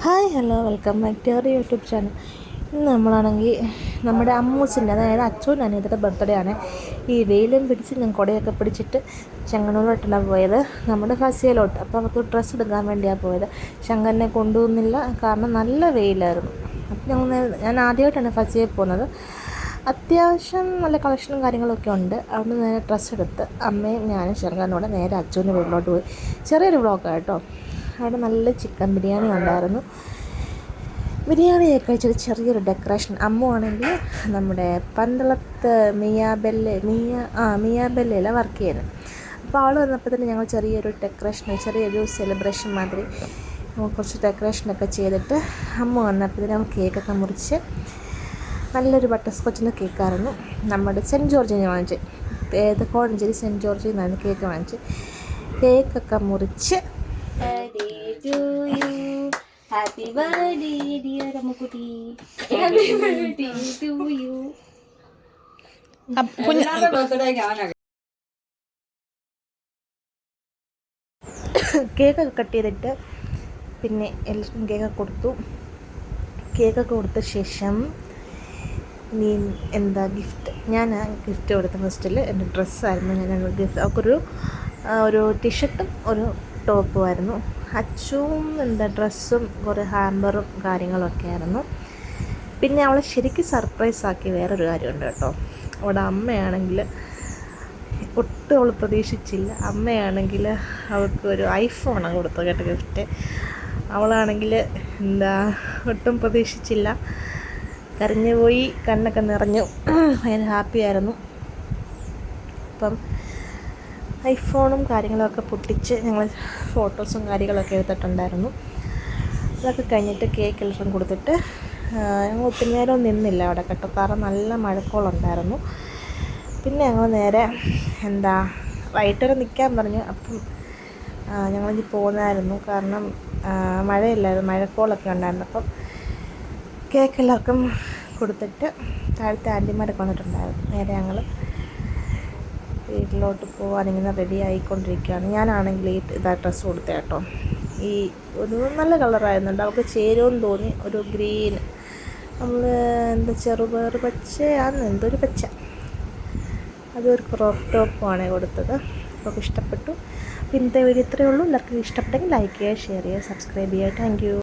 Hi hello welcome back to our YouTube channel. ഇന്ന് നമ്മളാണെങ്കിൽ നമ്മുടെ അമ്മൂസിൻ്റെ, അതായത് അച്ഛനും അനിയത്തിയുടെ ബർത്ത്ഡേ ആണ്. ഈ വെയിലും പിടിച്ച് ഞാൻ കുടയൊക്കെ പിടിച്ചിട്ട് ചെങ്ങന്നൂരോട്ടാണ് പോയത്, നമ്മുടെ ഫസിയയിലോട്ട്. അപ്പോൾ അവർക്ക് ഡ്രസ്സ് എടുക്കാൻ വേണ്ടിയാണ് പോയത്. ശങ്കരനെ കൊണ്ടുപോകുന്നില്ല, കാരണം നല്ല വെയിലായിരുന്നു. അപ്പം ഞാൻ ആദ്യമായിട്ടാണ് ഫസിയയിൽ പോകുന്നത്. അത്യാവശ്യം നല്ല കളക്ഷനും കാര്യങ്ങളൊക്കെ ഉണ്ട്. അവിടെ നേരെ ഡ്രസ്സ് എടുത്ത് അമ്മയും ഞാനും ശങ്കരനോടെ നേരെ അച്ഛൻ്റെ വീട്ടിലോട്ട് പോയി. ചെറിയൊരു വ്ളോഗാണ് കേട്ടോ. അവിടെ നല്ല ചിക്കൻ ബിരിയാണി ഉണ്ടായിരുന്നു. ബിരിയാണിയൊക്കെ കഴിച്ചൊരു ചെറിയൊരു ഡെക്കറേഷൻ. അമ്മ ആണെങ്കിൽ നമ്മുടെ പന്തളത്ത് മിയാബെല്ലയിലാണ് വർക്ക് ചെയ്യുന്നത്. അപ്പോൾ ആൾ വന്നപ്പോൾ തന്നെ ഞങ്ങൾ ചെറിയൊരു ചെറിയൊരു സെലിബ്രേഷൻ മാതിരി കുറച്ച് ഡെക്കറേഷനൊക്കെ ചെയ്തിട്ട് അമ്മ വന്നപ്പോൾ തന്നെ നമ്മൾ കേക്കൊക്കെ മുറിച്ച് നല്ലൊരു ബട്ടർ സ്കോച്ചിൻ്റെ കേക്കായിരുന്നു. നമ്മുടെ സെൻറ്റ് ജോർജിന് വാങ്ങിച്ച്, കോഴഞ്ചേരി സെൻറ്റ് ജോർജിൽ നിന്നാണ് കേക്ക് വാങ്ങിച്ച്. കേക്കൊക്കെ മുറിച്ച് Happy birthday, dear Ammukutti. Happy birthday to you. കേക്കൊക്കെ കട്ട് ചെയ്തിട്ട് പിന്നെ എല്ലാവർക്കും കേക്കൊക്കെ കൊടുത്തു. കേക്കൊക്കെ കൊടുത്ത ശേഷം നീ എന്താ ഗിഫ്റ്റ്, ഞാൻ ഗിഫ്റ്റ് കൊടുത്ത ഫസ്റ്റിൽ എൻ്റെ ഡ്രസ്സായിരുന്നു. ഞാൻ ഗിഫ്റ്റ് ഒരു ടീഷർട്ടും ഒരു ടോപ്പുമായിരുന്നു. അച്ചുവും ഡ്രസ്സും കുറേ ഹാമ്പറും കാര്യങ്ങളൊക്കെ ആയിരുന്നു. പിന്നെ അവളെ ശരിക്കും സർപ്രൈസാക്കി വേറൊരു കാര്യമുണ്ട് കേട്ടോ. അവിടെ അമ്മയാണെങ്കിൽ ഒട്ടും അവൾ പ്രതീക്ഷിച്ചില്ല. അമ്മയാണെങ്കിൽ അവൾക്ക് ഒരു ഐഫോണാണ് കൊടുത്തത് കേട്ടോ ഗിഫ്റ്റ്. അവളാണെങ്കിൽ ഒട്ടും പ്രതീക്ഷിച്ചില്ല. കരഞ്ഞു പോയി, കണ്ണൊക്കെ നിറഞ്ഞു, ഭയങ്കര ഹാപ്പിയായിരുന്നു. അപ്പം ഐഫോണും കാര്യങ്ങളൊക്കെ പൊട്ടിച്ച് ഞങ്ങൾ ഫോട്ടോസും കാര്യങ്ങളൊക്കെ എടുത്തിട്ടുണ്ടായിരുന്നു. അതൊക്കെ കഴിഞ്ഞിട്ട് കേക്ക് എല്ലാം കൊടുത്തിട്ട് ഞങ്ങൾ ഒത്തിരി നേരം നിന്നില്ല അവിടെ കേട്ടോ, കാരണം നല്ല മഴക്കോളുണ്ടായിരുന്നു. പിന്നെ ഞങ്ങൾ നേരെ വൈകിട്ട് വരെ നിൽക്കാൻ പറഞ്ഞു. അപ്പം ഞങ്ങളിനി പോകുന്നതായിരുന്നു, കാരണം മഴയില്ലായിരുന്നു, മഴക്കോളൊക്കെ ഉണ്ടായിരുന്നു. അപ്പം കേക്ക് എല്ലാവർക്കും കൊടുത്തിട്ട് താഴത്തെ ആൻറ്റിമാരൊക്കെ വന്നിട്ടുണ്ടായിരുന്നു. നേരെ ഞങ്ങൾ വീട്ടിലോട്ട് പോകാനിങ്ങനെ റെഡി ആയിക്കൊണ്ടിരിക്കുകയാണ്. ഞാനാണെങ്കിൽ ഇതാ ഡ്രസ്സ് കൊടുത്തേ കേട്ടോ. ഈ ഒരു നല്ല കളറായിരുന്നുണ്ട്, അവൾക്ക് ചേരുമെന്ന് തോന്നി. ഒരു ഗ്രീൻ, നമ്മൾ ചെറുപയർ പച്ചയാന്ന്, എന്തൊരു പച്ച, അതൊരു ക്രോപ്പ് ടോപ്പുമാണ് കൊടുത്തത്. അവൾക്ക് ഇഷ്ടപ്പെട്ടു. അപ്പോൾ ഇന്നത്തെ വീഡിയോ ഇത്രയേ ഉള്ളൂ. എല്ലാവർക്കും ഇഷ്ടപ്പെട്ടെങ്കിൽ ലൈക്ക് ചെയ്യുക, ഷെയർ ചെയ്യുക, സബ്സ്ക്രൈബ് ചെയ്യുക. Thank you.